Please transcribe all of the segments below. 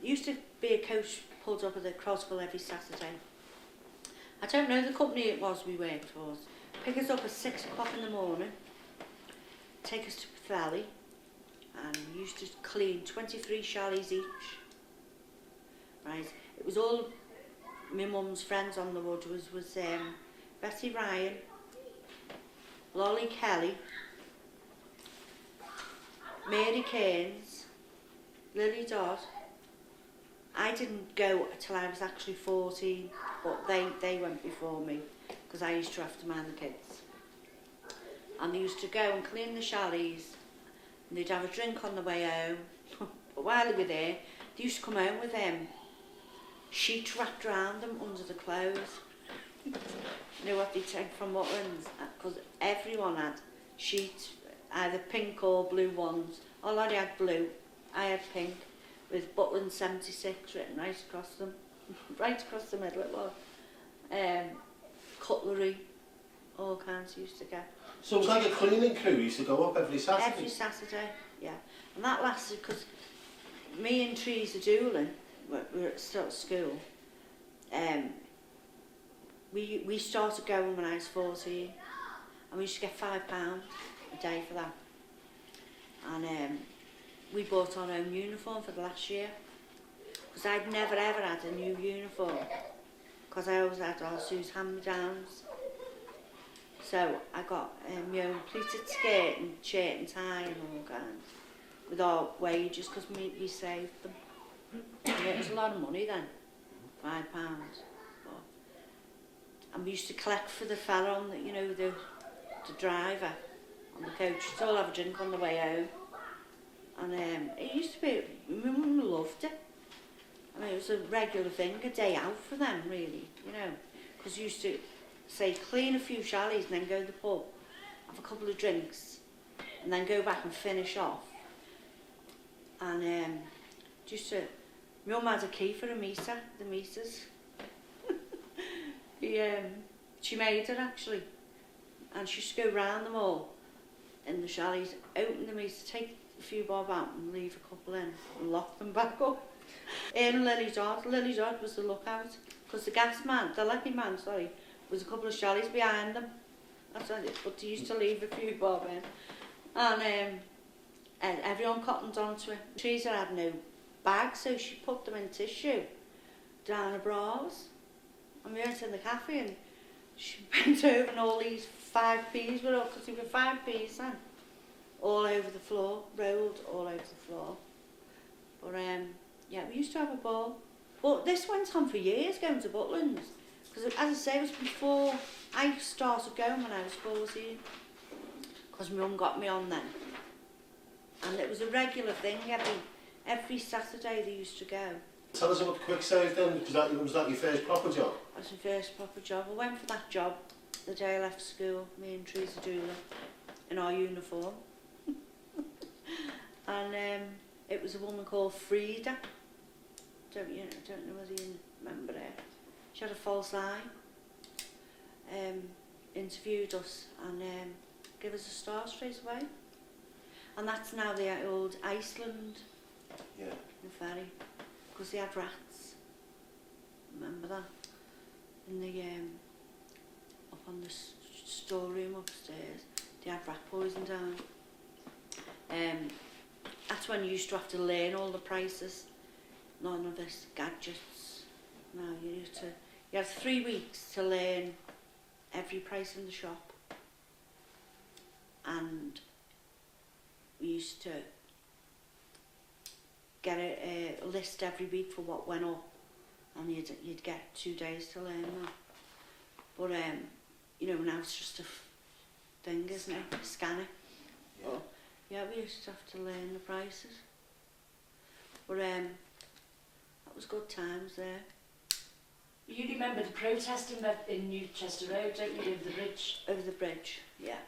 There used to be a coach pulled up at the Crossville every Saturday. I don't know the company it was we worked for. Pick us up at 6 o'clock in the morning, take us to Pwllheli, and we used to clean 23 chalets each. Right, it was all my mum's friends on the wood. Was Betty Ryan, Lolly Kelly, Mary Cairns, Lily Dodd. I didn't go till I was actually 14, but they went before me because I used to have to mind the kids. And they used to go and clean the chalets, and they'd have a drink on the way home. But while they were there, they used to come home with sheets wrapped around them under the clothes. You know what they take from Woodlands? Because everyone had sheets, either pink or blue ones. Oh, Lottie had blue, I had pink, with Butland 76 written right across them. Right across the middle it was. Cutlery, all kinds used to get. So it was like a cleaning crew used to go up every Saturday? Every Saturday, yeah. And that lasted because me and Teresa Doolin, we were still at school, we started going when I was 14, and we used to get £5 a day for that. And we bought our own uniform for the last year, because I'd never ever had a new uniform, because I always had all Sue's hand-me-downs. So I got my own pleated skirt and shirt and tie and all kinds, with our wages, because we saved them. And it was a lot of money then, £5. And we used to collect for the fella on the, you know, the driver on the coach. He'd all have a drink on the way home. And it used to be, my mum loved it. I mean, it was a regular thing, a day out for them, really, you know. Because you used to, say, clean a few chalets and then go to the pub, have a couple of drinks, and then go back and finish off. And just to, my mum had a key for a meter, the meters. She made it actually, and she used to go round them all in the chalets, open the meter, take a few bob out and leave a couple in and lock them back up. And Lily Dodd was the lookout, because the lucky man, was a couple of chalets behind them. That's it, but they used to leave a few bob in. And everyone cottoned onto it. Teresa had no bag, so she put them in tissue down her bras. And we went in the cafe and she bent over and all these 5p's were up, because they were 5p's then, all over the floor, rolled all over the floor. But yeah, we used to have a ball. But this went on for years, going to Butlands. Because as I say, it was before I started going when I was 14. Because my mum got me on then. And it was a regular thing, every Saturday they used to go. Tell us about Quick Save then, because was that your first proper job? That was my first proper job. I went for that job the day I left school, me and Teresa Doolin, in our uniform. And it was a woman called Frida. Don't know whether you remember her. She had a false eye. Interviewed us and gave us a start straight away. And that's now the old Iceland, yeah, the ferry, because they had rats. Remember that? In the up on the storeroom upstairs, they had rat poison down. That's when you used to have to learn all the prices. None of this gadgets. No, you had 3 weeks to learn every price in the shop. And we used to get a list every week for what went up, and you'd get 2 days to learn that. But you know, now it's just a thing, isn't it? Scan it. Yeah. But, yeah, we used to have to learn the prices. But that was good times there. You remember the protesting in Newchester Road, don't you, over the bridge? Over the bridge, yeah.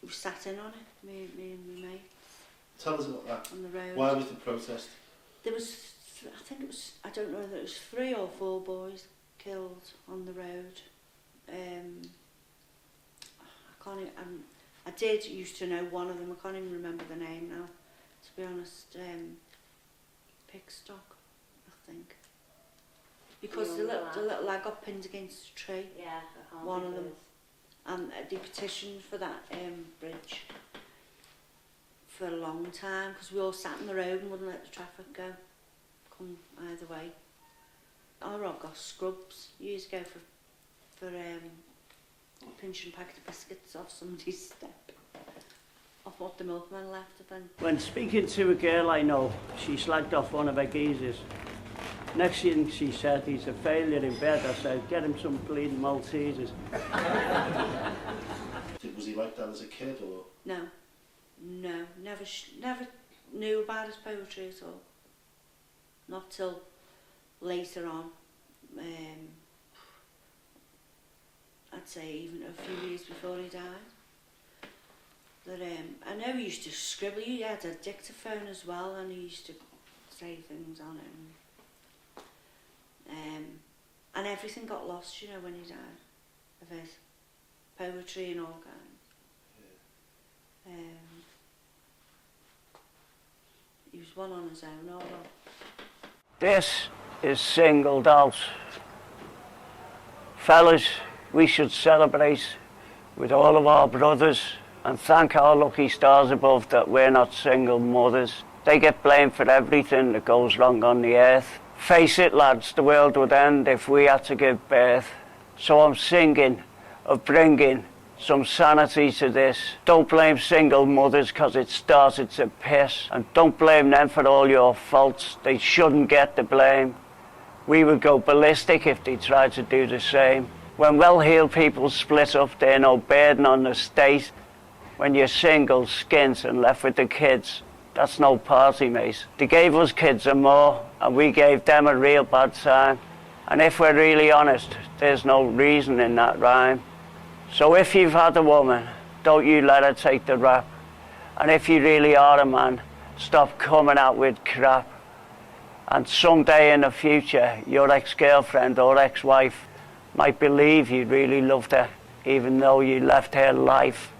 We sat in on it, me and my mate. Tell us about that. On the road. Why was the protest? There was, I think it was, I don't know whether it was 3 or 4 boys killed on the road. I can't even, I did used to know one of them, I can't even remember the name now, to be honest. Pickstock, I think. Because the little lad got pinned against a tree, Yeah, one of them. And they petitioned for that bridge for a long time because we all sat in the road and wouldn't let the traffic come either way. Our road got scrubs years ago for pinching a packet of biscuits off somebody's step, off what the milkman left, I think. When speaking to a girl I know, she slagged off one of her geezers. Next thing she said, he's a failure in bed. I said, get him some bleeding Maltesers. Was he like that as a kid, or? No, never knew about his poetry at all. Not till later on. I'd say even a few years before he died. That I know he used to scribble. He had a dictaphone as well, and he used to say things on it. And everything got lost, you know, when he died, of his poetry and all kinds. He was one on his own, all right. This is singled out. Fellas, we should celebrate with all of our brothers and thank our lucky stars above that we're not single mothers. They get blamed for everything that goes wrong on the earth. Face it, lads, the world would end if we had to give birth. So I'm singing of bringing some sanity to this. Don't blame single mothers because it started to piss. And don't blame them for all your faults. They shouldn't get the blame. We would go ballistic if they tried to do the same. When well-heeled people split up, they're no burden on the state. When you're single, skint and left with the kids, that's no party, mate. They gave us kids and more, and we gave them a real bad time. And if we're really honest, there's no reason in that rhyme. So if you've had a woman, don't you let her take the rap. And if you really are a man, stop coming out with crap. And someday in the future, your ex-girlfriend or ex-wife might believe you really loved her, even though you left her life.